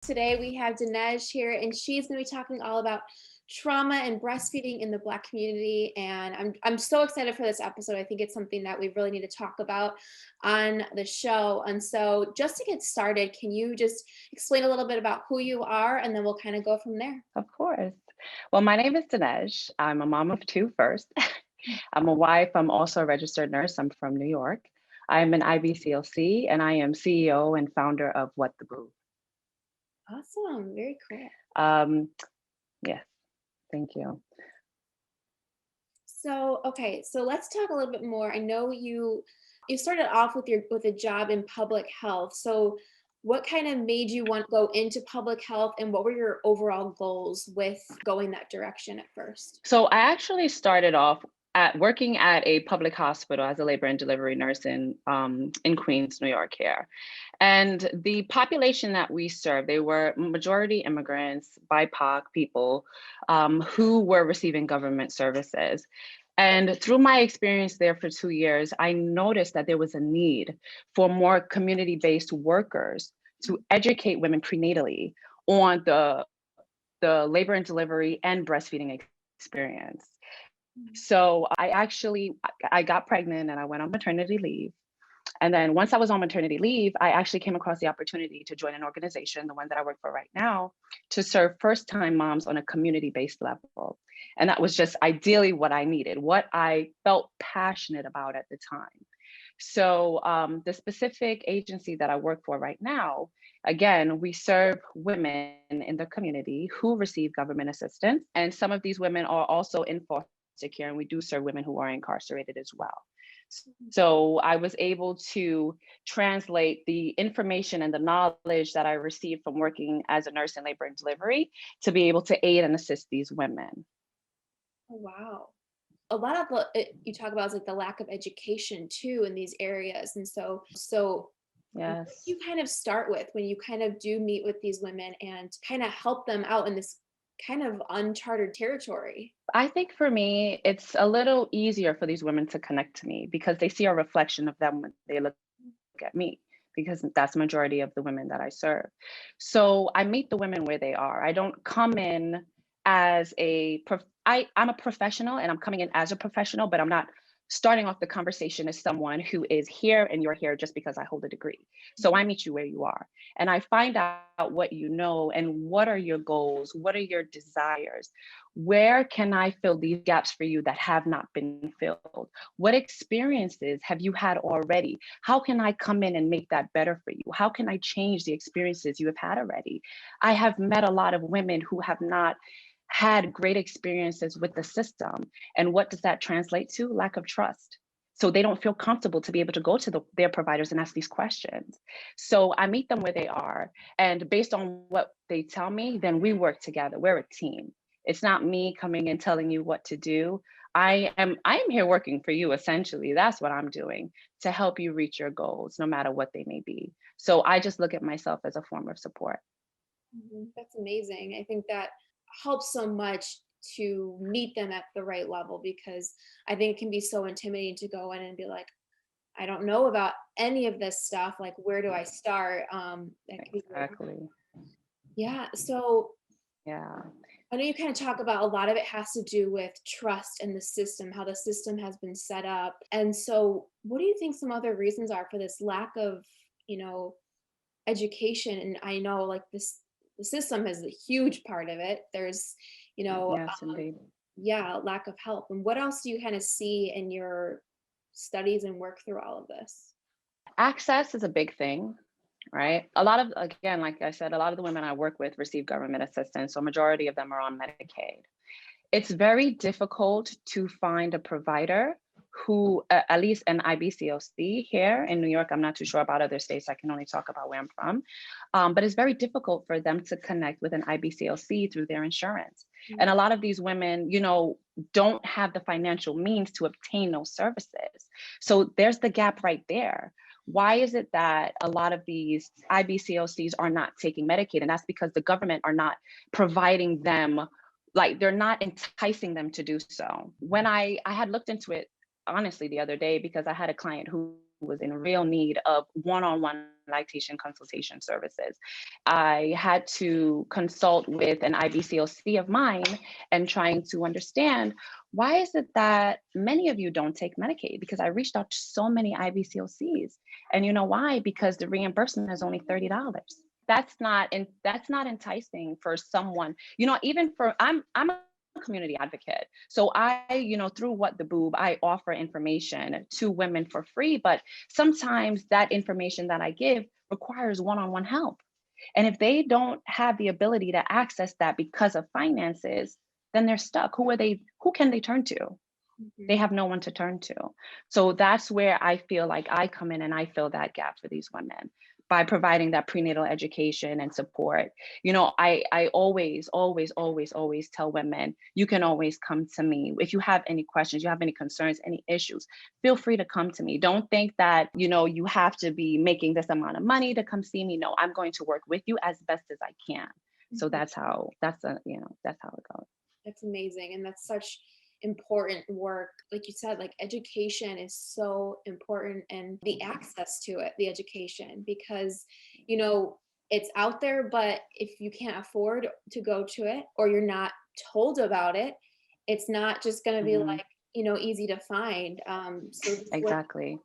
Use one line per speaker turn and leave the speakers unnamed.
Today we have Deneige here, and she's going to be talking all about trauma and breastfeeding in the Black community. And I'm so excited for this episode. I think it's something that we really need to talk about on the show. And so, just to get started, can you just explain a little bit about who you are, and then we'll kind of go from there.
Of course. Well, my name is Dinesh. I'm a mom of two first. I'm a wife. I'm also a registered nurse. I'm from New York. I'm an IBCLC and I am CEO and founder of What the Boob.
Awesome, very cool.
Um, yes, thank you.
So, okay, so let's talk a little bit more. I know you started off with a job in public health. So, what kind of made you want to go into public health, and what were your overall goals with going that direction at first?
So I actually started off at working at a public hospital as a labor and delivery nurse in Queens, New York here. And the population that we served, they were majority immigrants, BIPOC people who were receiving government services. And through my experience there for 2 years, I noticed that there was a need for more community-based workers to educate women prenatally on the labor and delivery and breastfeeding experience.
Mhm.
So I got pregnant and I went on maternity leave. And then once I was on maternity leave, I actually came across the opportunity to join an organization, the one that I work for right now, to serve first-time moms on a community-based level. And that was just ideally what I needed, what I felt passionate about at the time. So the specific agency that I work for right now, again, we serve women in the community who receive government assistance. And some of these women are also in foster care, and we do serve women who are incarcerated as well. So I was able to translate the information and the knowledge that I received from working as a nurse in labor and delivery to be able to aid and assist these women.
Oh, wow. A lot of what you talk about is like the lack of education too in these areas. And so what do
Yes.
you kind of start with when you kind of do meet with these women and kind of help them out in this kind of uncharted territory?
I think for me, it's a little easier for these women to connect to me because they see a reflection of them when they look at me, because that's the majority of the women that I serve. So I meet the women where they are. I don't come in as I'm a professional and I'm coming in as a professional, but I'm not starting off the conversation as someone who is here and you're here just because I hold a degree. So I meet you where you are and I find out what you know and what are your goals, what are your desires, where can I fill these gaps for you that have not been filled? What experiences have you had already? How can I come in and make that better for you? How can I change the experiences you have had already? I have met a lot of women who have not had great experiences with the system. And what does that translate to? Lack of trust. So they don't feel comfortable to be able to go to their providers and ask these questions. So I meet them where they are. And based on what they tell me, then we work together. We're a team. It's not me coming and telling you what to do. I am here working for you essentially. That's what I'm doing to help you reach your goals, no matter what they may be. So I just look at myself as a form of support.
That's amazing. I think that helps so much to meet them at the right level, because I think it can be so intimidating to go in and be like, I don't know about any of this stuff. Like, where do I start? That can be really hard.
Exactly.
Yeah. So
Yeah.
I know you kind of talk about a lot of it has to do with trust in the system, how the system has been set up. And so, what do you think some other reasons are for this lack of, you know, education? And I know like the system is a huge part of it. There's, you know,
Yes, indeed.
yeah, lack of help. And what else do you kind of see in your studies and work through all of this?
Access is a big thing, right? A lot of, again, like I said, a lot of the women I work with receive government assistance. So majority of them are on Medicaid. It's very difficult to find a provider who, at least an IBCLC here in New York, I'm not too sure about other states, I can only talk about where I'm from, but it's very difficult for them to connect with an IBCLC through their insurance.
Mm.
And a lot of these women, don't have the financial means to obtain those services. So there's the gap right there. Why is it that a lot of these IBCLCs are not taking Medicaid? And that's because the government are not providing them, like they're not enticing them to do so. When I had looked into it honestly the other day because I had a client who was in real need of one-on-one lactation consultation services. I had to consult with an IBCLC of mine and trying to understand why is it that many of you don't take Medicaid? Because I reached out to so many IBCLCs. And you know why? Because the reimbursement is only $30. That's not enticing for someone, even for I'm a community advocate. So through what the Boob, I offer information to women for free, but sometimes that information that I give requires one-on-one help. And if they don't have the ability to access that because of finances, then they're stuck. Who can they turn to? They
Mhm.
have no one to turn to. So that's where I feel like I come in and I fill that gap for these women by providing that prenatal education and support. I always, always, always, always tell women, you can always come to me. If you have any questions, you have any concerns, any issues, feel free to come to me. Don't think that, you have to be making this amount of money to come see me. No, I'm going to work with you as best as I can. So
Mhm.
that's how it goes.
That's amazing. And that's such important work. Like you said, like education is so important and the access to it, the education, because, you know, it's out there, but if you can't afford to go to it or you're not told about it, it's not just going to be
Mhm.
like, easy to find. So this work
Exactly.